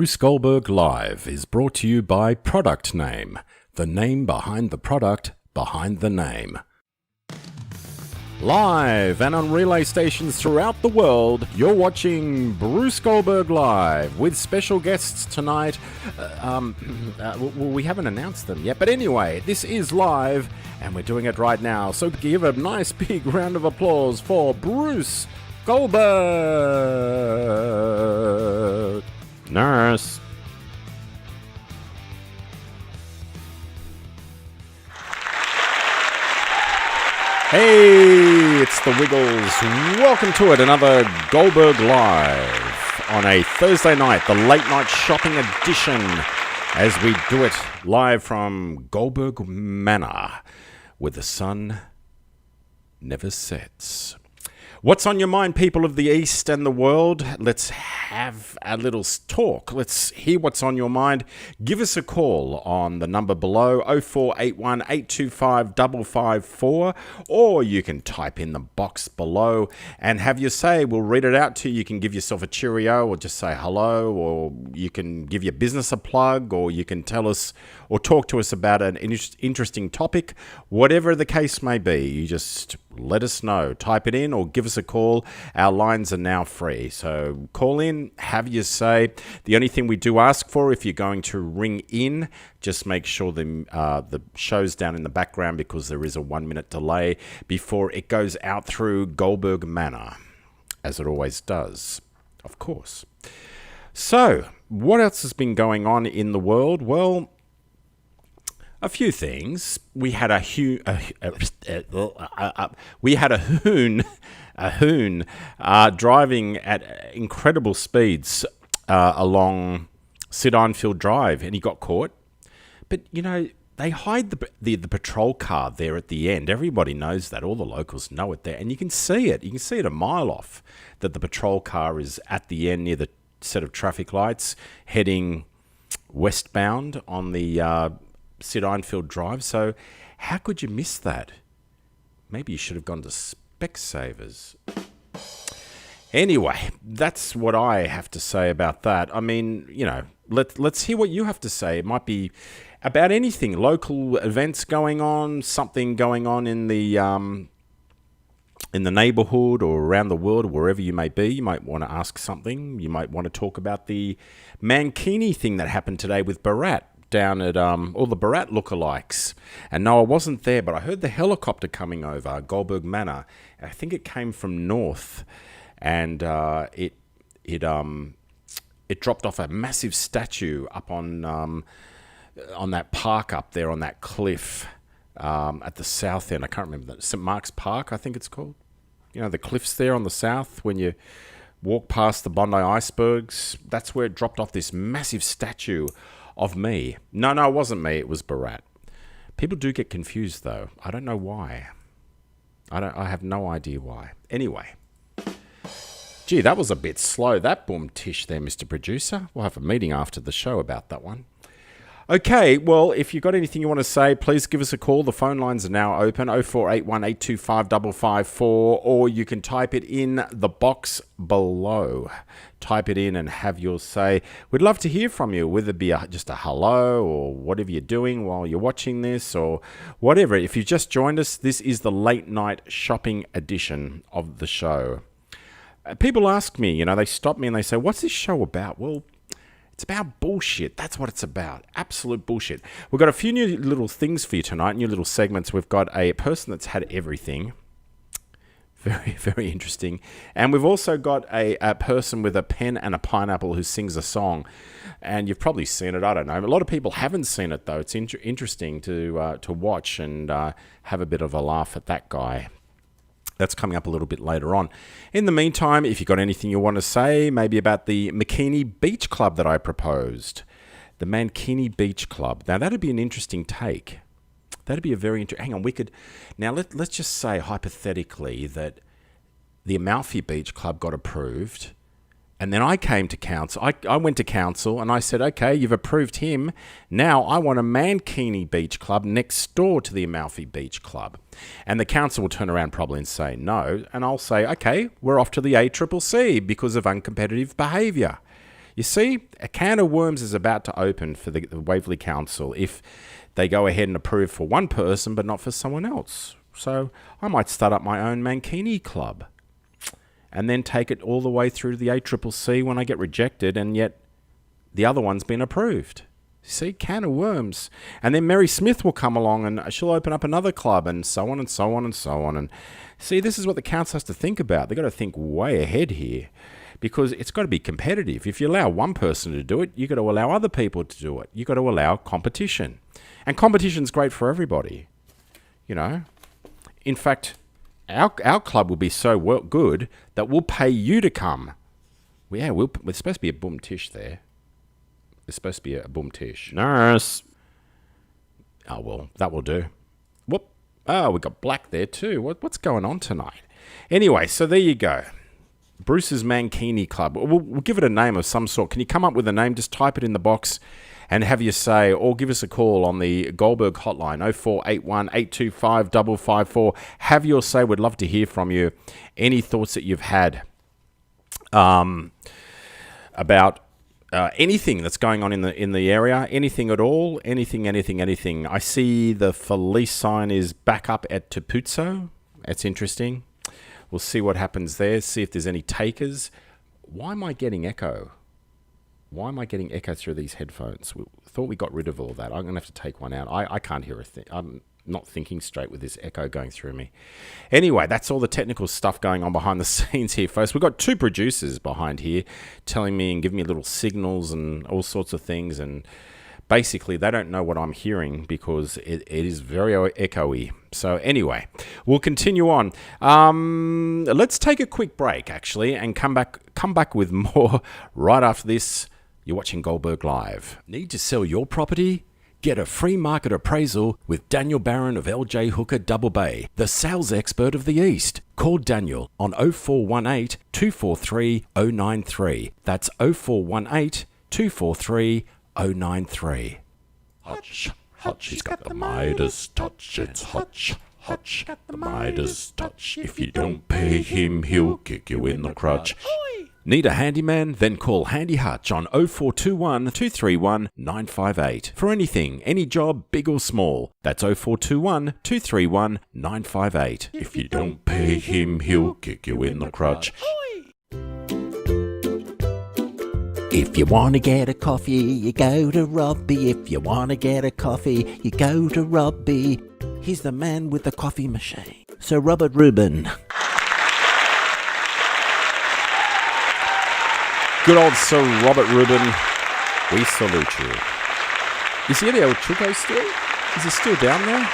Bruce Goldberg Live is brought to you by Product Name, the name behind the product behind the name. Live and on relay stations throughout the world, you're watching Bruce Goldberg Live with special guests tonight. We haven't announced them yet, but anyway, this is live and we're doing it right now. So give a nice big round of applause for Bruce Goldberg. Nurse. Hey, it's the Wiggles. Welcome to it, another Goldberg Live on a Thursday night, the late night shopping edition, as we do it live from Goldberg Manor, where the sun never sets. What's on your mind, people of the East and the world? Let's have a little talk. Let's hear what's on your mind. Give us a call on the number below, 0481 825 554, or you can type in the box below and have your say. We'll read it out to you. You can give yourself a cheerio or just say hello, or you can give your business a plug, or you can tell us or talk to us about an interesting topic. Whatever the case may be, you just let us know. Type it in or give us a call. Our lines are now free, so call in, have your say. The only thing we do ask for, if you're going to ring in, just make sure the show's down in the background, because there is a 1 minute delay before it goes out through Goldberg Manor, as it always does, of course. So, what else has been going on in the world? Well, a few things. We had a hoon driving at incredible speeds along Sid Einfield Drive, and he got caught. But you know, they hide the patrol car there at the end. Everybody knows that. All the locals know it there, and you can see it. You can see it a mile off that the patrol car is at the end near the set of traffic lights heading westbound on the Sid Einfield Drive. So how could you miss that? Maybe you should have gone to Specsavers. Anyway, that's what I have to say about that. I mean, you know, let's hear what you have to say. It might be about anything, local events going on, something going on in the neighborhood or around the world, or wherever you may be. You might want to ask something. You might want to talk about the Mankini thing that happened today with Barat, down at all the Barat lookalikes. And no, I wasn't there, but I heard the helicopter coming over Goldberg Manor. I think it came from north, and it dropped off a massive statue up on that park up there on that cliff at the south end. I can't remember that. St. Mark's Park, I think it's called. You know, the cliffs there on the south when you walk past the Bondi icebergs. That's where it dropped off this massive statue of me. No, it wasn't me. It was Barat. People do get confused, though. I don't know why. I have no idea why. Anyway. Gee, that was a bit slow. That boom tish there, Mr. Producer. We'll have a meeting after the show about that one. Okay, well, if you've got anything you want to say, please give us a call. The phone lines are now open, 0481 825 554, or you can type it in the box below. Type it in and have your say. We'd love to hear from you, whether it be just a hello or whatever you're doing while you're watching this or whatever. If you've just joined us, this is the late night shopping edition of the show. People ask me, you know, they stop me and they say, what's this show about? Well, it's about bullshit. That's what it's about. Absolute bullshit. We've got a few new little things for you tonight, new little segments. We've got a person that's had everything. Very, very interesting. And we've also got a person with a pen and a pineapple who sings a song. And you've probably seen it. I don't know. A lot of people haven't seen it, though. It's interesting to watch and have a bit of a laugh at that guy. That's coming up a little bit later on. In the meantime, if you've got anything you want to say, maybe about the Mankini Beach Club that I proposed. The Mankini Beach Club. Now, that'd be an interesting take. That'd be a very interesting... Hang on, we could... Now, let's just say, hypothetically, that the Amalfi Beach Club got approved, and then I came to council. I went to council, and I said, okay, you've approved him. Now, I want a Mankini Beach Club next door to the Amalfi Beach Club. And the council will turn around probably and say no, and I'll say, okay, we're off to the ACCC because of uncompetitive behaviour. You see, a can of worms is about to open for the Waverley Council if they go ahead and approve for one person but not for someone else. So I might start up my own Mankini club and then take it all the way through to the ACCC when I get rejected, and yet the other one's been approved. See, can of worms. And then Mary Smith will come along and she'll open up another club, and so on and so on and so on. And see, this is what the council has to think about. They've got to think way ahead here, because it's got to be competitive. If you allow one person to do it, you've got to allow other people to do it. You've got to allow competition. And competition's great for everybody, you know. In fact, our club will be so good that we'll pay you to come. Yeah, there's supposed to be a boom tish there. There's supposed to be a boom tish. Nurse. Oh, well, that will do. Whoop. Oh, we got black there too. What's going on tonight? Anyway, so there you go. Bruce's Mankini Club. We'll give it a name of some sort. Can you come up with a name? Just type it in the box and have your say, or give us a call on the Goldberg hotline, 0481 825 554. Have your say. We'd love to hear from you. Any thoughts that you've had about anything that's going on in the area, anything at all, anything. I see the Felice sign is back up at Tepuzzo. That's interesting. We'll see what happens there, see if there's any takers. Why am I getting echo? Why am I getting echo through these headphones? We thought we got rid of all that. I'm going to have to take one out. I can't hear a thing. I'm not thinking straight with this echo going through me. Anyway, that's all the technical stuff going on behind the scenes here, folks. We've got two producers behind here telling me and giving me little signals and all sorts of things. And basically, they don't know what I'm hearing because it is very echoey. So anyway, we'll continue on. Let's take a quick break, actually, and come back with more right after this. You're watching Goldberg Live. Need to sell your property? Get a free market appraisal with Daniel Barron of LJ Hooker Double Bay, the sales expert of the East. Call Daniel on 0418 243 093. That's 0418 243 093. Hutch, Hutch, he's got the Midas touch. It's Hutch, Hutch, the Midas touch. If you don't pay him, he'll kick you in the crotch. Need a handyman? Then call Handy Hutch on 0421 231 958. For anything, any job, big or small. That's 0421 231 958. If you don't pay him, he'll kick you in the crotch. If you want to get a coffee, you go to Robbie. If you want to get a coffee, you go to Robbie. He's the man with the coffee machine. Sir Robert Rubin. Good old Sir Robert Rubin, we salute you. Is he at El Chuco still? Is he still down there?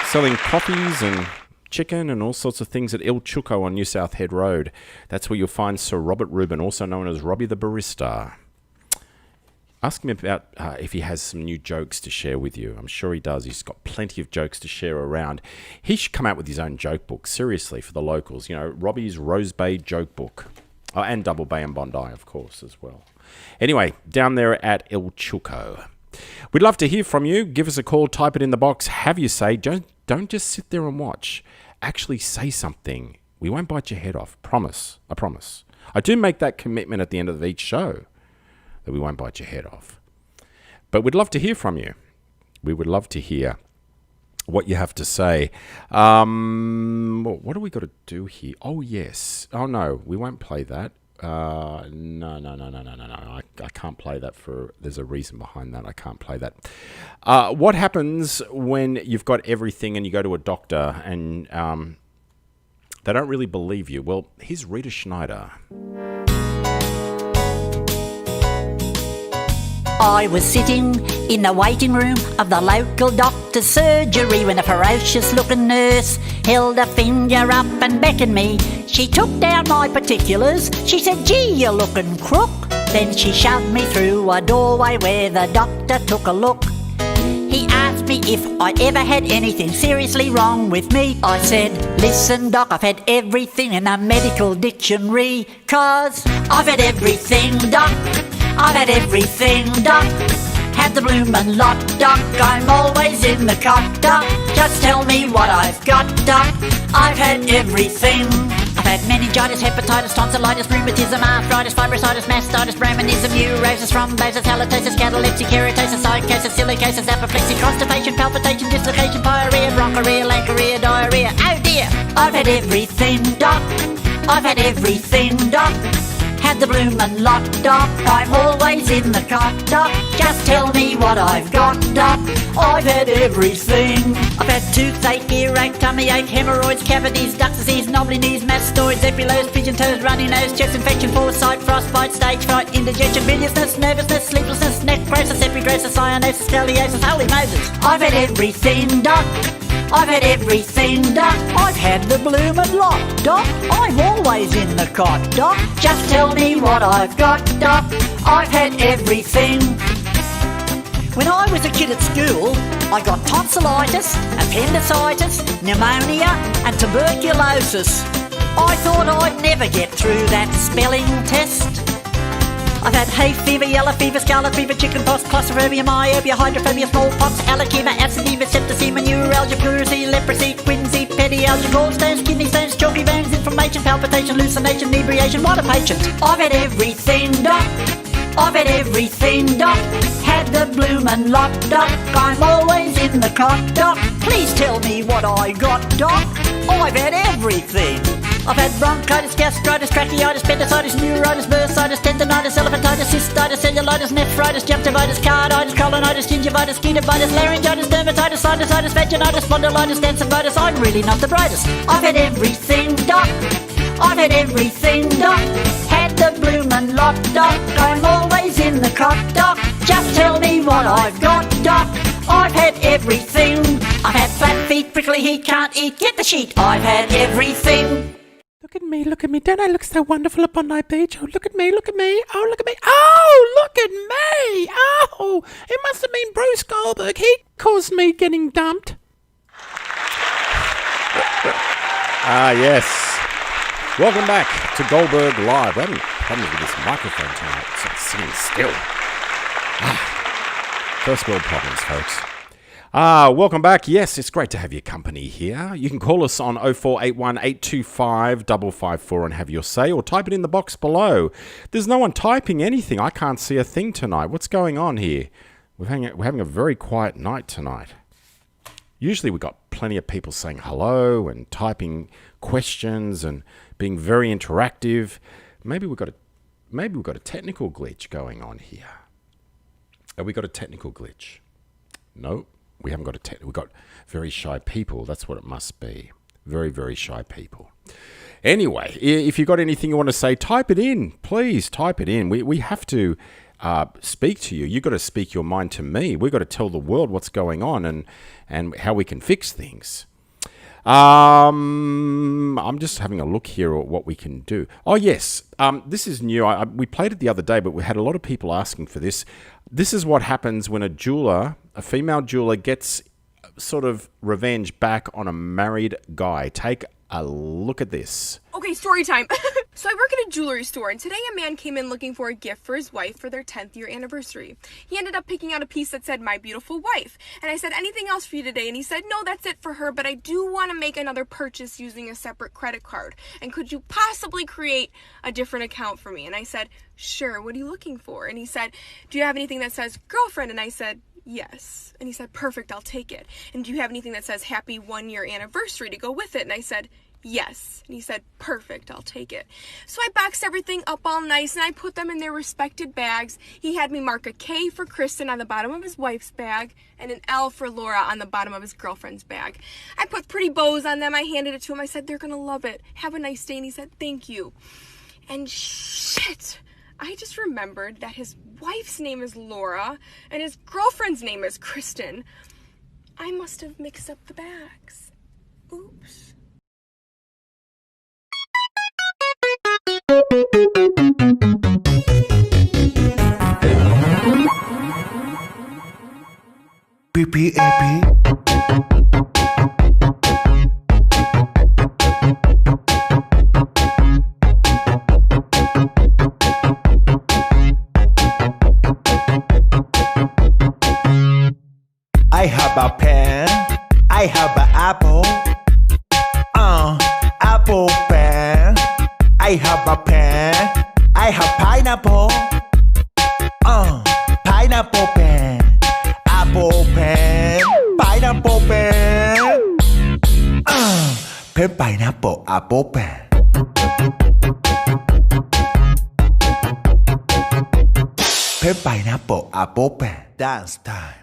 Selling coffees and chicken and all sorts of things at El Chuco on New South Head Road. That's where you'll find Sir Robert Rubin, also known as Robbie the Barista. Ask him about if he has some new jokes to share with you. I'm sure he does. He's got plenty of jokes to share around. He should come out with his own joke book, seriously, for the locals. You know, Robbie's Rose Bay Joke Book. Oh, and Double Bay and Bondi, of course, as well. Anyway, down there at El Chuco. We'd love to hear from you. Give us a call. Type it in the box. Have your say. Don't just sit there and watch. Actually say something. We won't bite your head off. Promise. I promise. I do make that commitment at the end of each show that we won't bite your head off. But we'd love to hear from you. We would love to hear what you have to say. What do we got to do here? Oh, yes. Oh, no, we won't play that. No. I can't play that there's a reason behind that. I can't play that. What happens when you've got everything and you go to a doctor and they don't really believe you? Well, here's Rita Schneider. I was sitting in the waiting room of the local doctor's surgery when a ferocious-looking nurse held a finger up and beckoned me. She took down my particulars. She said, "Gee, you're looking crook." Then she shoved me through a doorway where the doctor took a look. He asked me if I ever had anything seriously wrong with me. I said, "Listen, doc, I've had everything in a medical dictionary, 'cause I've had everything, doc. I've had everything, doc. Had the bloomin' lot, doc. I'm always in the cot, doc. Just tell me what I've got, doc. I've had everything. I've had meningitis, hepatitis, tonsillitis, rheumatism, arthritis, fibrositis, mastitis, brahmanism, neurosis, thrombosis, halitosis, catalepsy, keratosis, psychosis, silicosis, apoplexy, constipation, palpitation, dislocation, pyorrhea, bronchorrhea, lancorrhea, diarrhea. Oh dear! I've had everything, doc. I've had everything, doc. Had the bloomin' lot, doc. I'm always in the cot, doc. Just tell me what I've got, doc. I've had everything. I've had toothache, earache, tummy ache, hemorrhoids, cavities, duct disease, knobbly knees, mastoids, epilodes, pigeon toes, runny nose, chest infection, foresight, frostbite, stage fright, indigestion, biliousness, nervousness, sleeplessness, necrosis, epidrasis, cyanosis, scoliosis. Holy Moses! I've had everything, doc. I've had everything, doc. I've had the bloomin' lot, doc. I'm always in the cot, doc. Just tell me what I've got, doc. I've had everything. When I was a kid at school, I got tonsillitis, appendicitis, pneumonia and tuberculosis. I thought I'd never get through that spelling test. I've had hay fever, yellow fever, scarlet fever, chickenpox, claustrophobia, myopia, hydrophobia, smallpox, allochema, acidemia, septicemia, neuralgia, pleurisy, leprosy, quinsy, pedialgia, gallstones, kidney stones, chalky bones, inflammation, palpitation, hallucination, inebriation. What a patient! I've had everything, doc. I've had everything, doc. Had the bloomin' lot, doc. I'm always in the cot, doc. Please tell me what I got, doc. I've had everything. I've had bronchitis, gastritis, tracheitis, appendicitis, neuritis, bursitis, tendonitis, elephantitis, cystitis, cellulitis, nephritis, junctivitis, carditis, colonitis, gingivitis, skinnivitis, laryngitis, dermatitis, sinusitis, vaginitis, spondylitis, densivitis. I'm really not the brightest. I've had everything, doc. I've had everything, doc. Had the bloomin' lot, doc. I'm always in the cot, doc. Just tell me what I've got, doc. I've had everything. I've had flat feet, prickly heat, can't eat, get the sheet. I've had everything. Look at me, don't I look so wonderful upon thy beach? Oh, look at me, oh, look at me, oh, look at me, oh, it must have been Bruce Goldberg, he caused me getting dumped. Yes. Welcome back to Goldberg Live. We're having problems with this microphone tonight. It's sitting still. First world problems, folks. Welcome back. Yes, it's great to have your company here. You can call us on 0481 825 554 and have your say, or type it in the box below. There's no one typing anything. I can't see a thing tonight. What's going on here? We're having a very quiet night tonight. Usually we've got plenty of people saying hello and typing questions and being very interactive. Maybe we've got a technical glitch going on here. Have we got a technical glitch? No, we haven't got we've got very shy people. That's what it must be. Very, very shy people. Anyway, if you've got anything you want to say, type it in. Please type it in. We have to speak to you. You've got to speak your mind to me. We've got to tell the world what's going on and how we can fix things. I'm just having a look here at what we can do. Oh, yes. This is new. We played it the other day, but we had a lot of people asking for this. This is what happens when a female jeweler gets sort of revenge back on a married guy. Take a look at this. Okay, story time. So I work at a jewelry store, and today a man came in looking for a gift for his wife for their 10th year anniversary. He ended up picking out a piece that said, "My beautiful wife." And I said, "Anything else for you today?" And he said, "No, that's it for her, but I do want to make another purchase using a separate credit card. And could you possibly create a different account for me?" And I said, "Sure, what are you looking for?" And he said, "Do you have anything that says girlfriend?" And I said, "Yes." And he said, "Perfect, I'll take it. And do you have anything that says happy 1 year anniversary to go with it?" And I said, "Yes." And he said, "Perfect, I'll take it." So I boxed everything up all nice and I put them in their respected bags. He had me mark a K for Kristen on the bottom of his wife's bag and an L for Laura on the bottom of his girlfriend's bag. I put pretty bows on them. I handed it to him. I said, "They're gonna love it. Have a nice day." And he said, "Thank you." And shit, I just remembered that his wife's name is Laura and his girlfriend's name is Kristen. I must have mixed up the bags. Oops. PPAP. I have a pen, I have an apple, apple pen. I have a pen. I have pineapple. Pineapple pen. Apple pen. Pineapple pen. Pen pineapple apple pen. Pen pineapple apple pen. Dance time.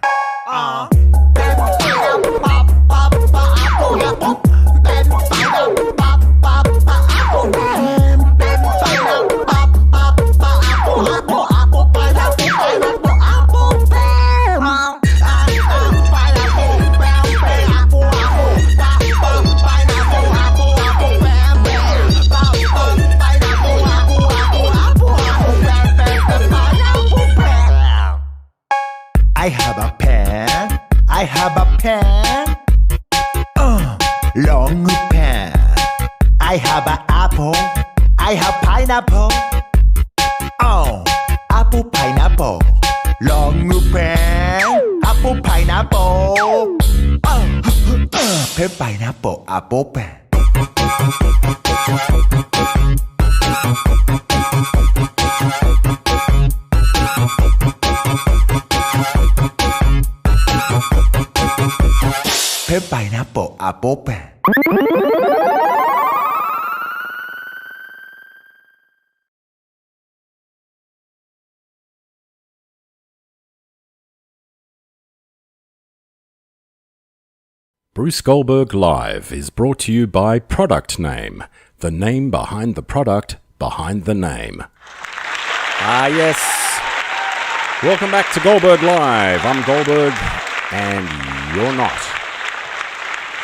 I have a pen. I have a pen. Long pen. I have an apple. I have pineapple. Apple pineapple. Long pen. Apple pineapple. Pen pineapple apple pen. Pen pineapple apple pen. Bruce Goldberg Live is brought to you by Product Name, the name behind the product behind the name. Ah, yes. Welcome back to Goldberg Live. I'm Goldberg, and you're not.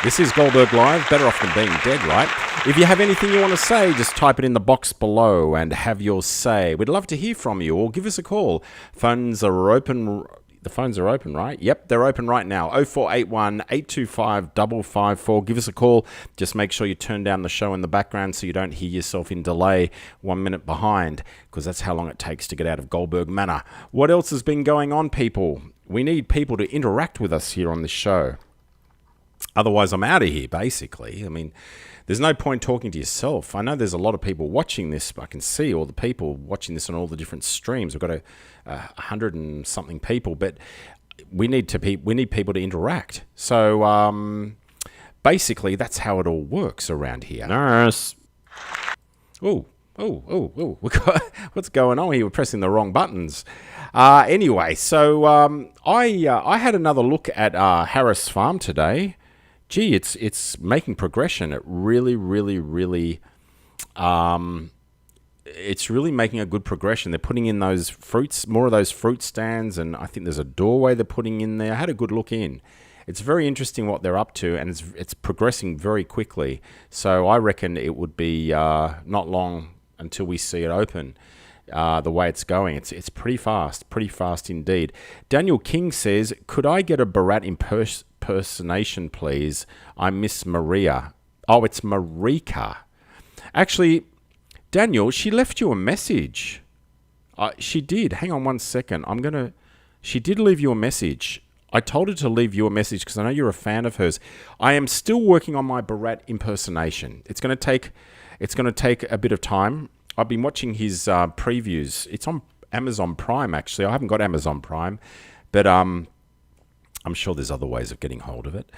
This is Goldberg Live, better off than being dead, right? If you have anything you want to say, just type it in the box below and have your say. We'd love to hear from you, or give us a call. Phones are open. The phones are open, right? Yep, they're open right now. 0481 825 554. Give us a call. Just make sure you turn down the show in the background so you don't hear yourself in delay 1 minute behind, because that's how long it takes to get out of Goldberg Manor. What else has been going on, people? We need people to interact with us here on this show. Otherwise, I'm out of here, basically. I mean, there's no point talking to yourself. I know there's a lot of people watching this. I can see all the people watching this on all the different streams. We've got 100 and something people, but we need people to interact. So basically, that's how it all works around here. Nurse. Oh. What's going on here? We're pressing the wrong buttons. Anyway, so I had another look at Harris Farm today. Gee, it's making progression. It really, it's really making a good progression. They're putting in those fruits, more of those fruit stands, and I think there's a doorway they're putting in there. I had a good look in. It's very interesting what they're up to, and it's progressing very quickly. So I reckon it would be not long until we see it open. The way it's going, it's pretty fast indeed. Daniel King says, could I get a Barat impersonation, please? I miss Maria. Oh, it's Marika. Actually, Daniel, she left you a message. She did. Hang on 1 second. She did leave you a message. I told her to leave you a message because I know you're a fan of hers. I am still working on my Barat impersonation. It's going to take a bit of time. I've been watching his previews. It's on Amazon Prime, actually. I haven't got Amazon Prime, but I'm sure there's other ways of getting hold of it.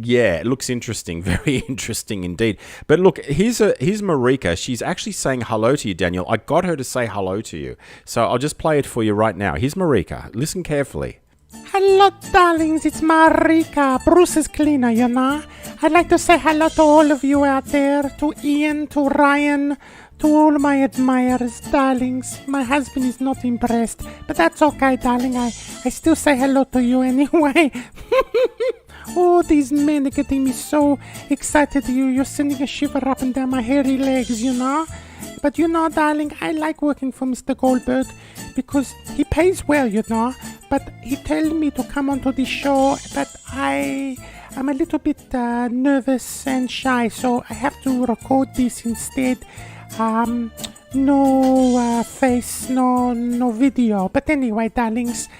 Yeah, it looks interesting. Very interesting indeed. But look, here's Marika. She's actually saying hello to you, Daniel. I got her to say hello to you. So I'll just play it for you right now. Here's Marika. Listen carefully. Hello, darlings. It's Marika, Bruce's cleaner, you know. I'd like to say hello to all of you out there, to Ian, to Ryan, to all my admirers, darlings. My husband is not impressed, but that's okay, darling. I still say hello to you anyway. Oh, these men are getting me so excited. You're sending a shiver up and down my hairy legs, you know. But you know, darling, I like working for Mr. Goldberg because he pays well, you know. But he told me to come onto the show, but I'm a little bit nervous and shy, so I have to record this instead. No face, no video. But anyway, darlings,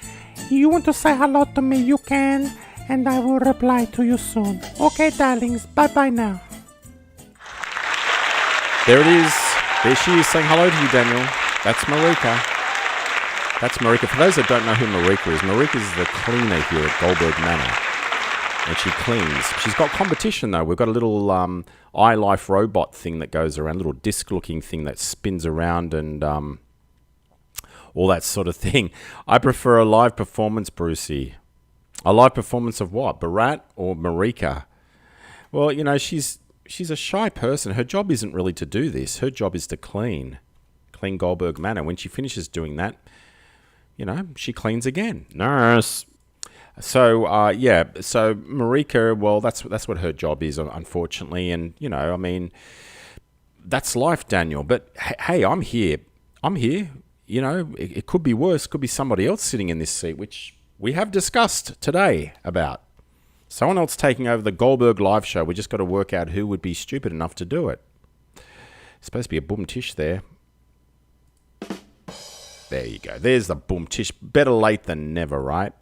you want to say hello to me, you can, and I will reply to you soon. Okay, darlings, bye-bye now. There it is. There she is saying hello to you, Daniel. That's Marika. That's Marika. For those that don't know who Marika is the cleaner here at Goldberg Manor. And she cleans. She's got competition, though. We've got a little iLife robot thing that goes around, a little disc-looking thing that spins around and all that sort of thing. I prefer a live performance, Brucey. A live performance of what? Barat or Marika? Well, you know, she's a shy person. Her job isn't really to do this. Her job is to clean Goldberg Manor. When she finishes doing that, you know, she cleans again. Nurse. So, so Marika, well, that's what her job is, unfortunately. And, you know, I mean, that's life, Daniel. But, hey, I'm here. You know, it could be worse. Could be somebody else sitting in this seat, which we have discussed today about. Someone else taking over the Goldberg live show. We just got to work out who would be stupid enough to do it. Supposed to be a boom tish there. There you go. There's the boom tish. Better late than never, right?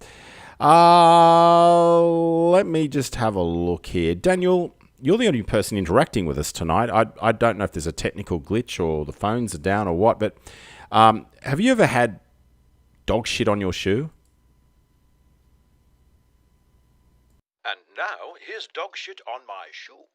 Let me just have a look here. Daniel, you're the only person interacting with us tonight. I don't know if there's a technical glitch or the phones are down or what, but have you ever had dog shit on your shoe? And now, here's dog shit on my shoe.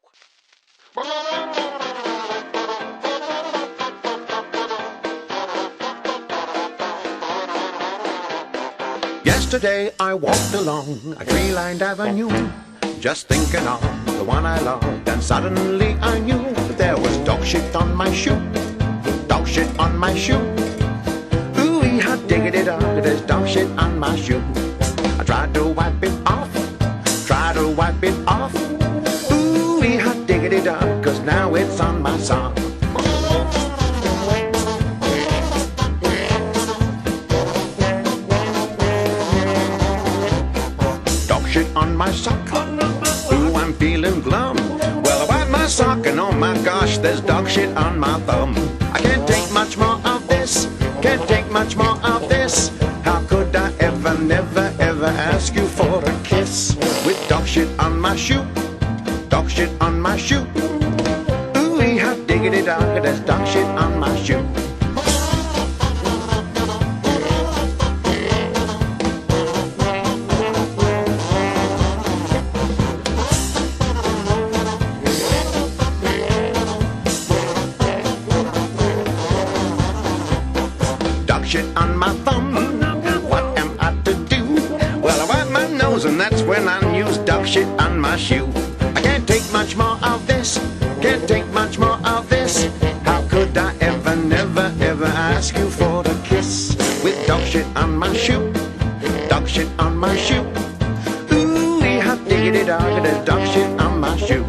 Yesterday I walked along a tree-lined avenue, just thinking of the one I loved, and suddenly I knew that there was dog shit on my shoe. Dog shit on my shoe. Ooh-wee, how diggity dog, there's dog shit on my shoe. I tried to wipe it off. Ooh-wee, hot diggity dog, 'cause now it's on my sock. Dog shit on my sock. Ooh, I'm feeling glum. Well, I wipe my sock and oh my gosh, there's dog shit on my thumb. I can't take much more of this. Can't take much more of this. How could I ever, never, ever ask you for a kiss? With dog shit on my shoe. Dog shit on my shoe. Ooh-wee, hot diggity dog, there's dog shit on my shoe. Dog shit on my thumb. What am I to do? Well, I wipe my nose and that's when I use dog shit on my shoe. I can't take much more of this. Can't take much more of this. How could I ever, never, ever ask you for a kiss? With dog shit on my shoe. Dog shit on my shoe. Ooh-wee, hot diggity dog, there's dog shit on my shoe.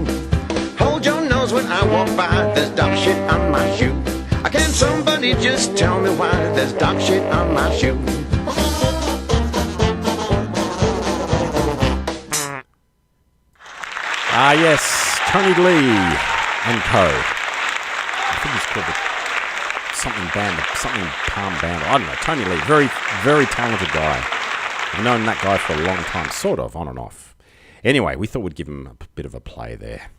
Hold your nose when I walk by, there's dog shit on my shoe. Can somebody just tell me why there's dog shit on my shoe? Ah, yes, Tony Lee and co. I think he's called the something Palm Band. I don't know. Tony Lee, very, very talented guy. I've known that guy for a long time, sort of, on and off. Anyway, we thought we'd give him a bit of a play there.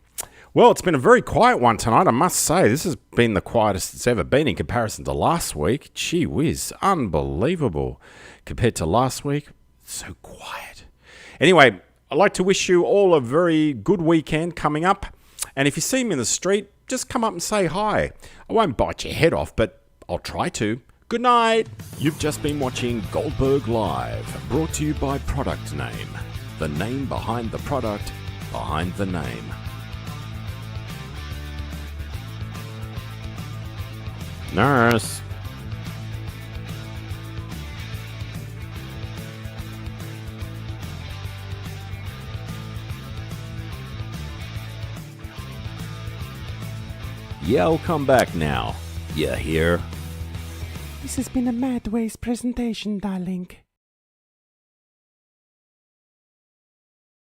Well, it's been a very quiet one tonight, I must say. This has been the quietest it's ever been in comparison to last week. Gee whiz, unbelievable. Compared to last week, so quiet. Anyway, I'd like to wish you all a very good weekend coming up. And if you see me in the street, just come up and say hi. I won't bite your head off, but I'll try to. Good night. You've just been watching Goldberg Live, brought to you by Product Name. The name behind the product, behind the name. Nurse. Yeah, I'll come back now. You hear? This has been a Madways presentation, darling.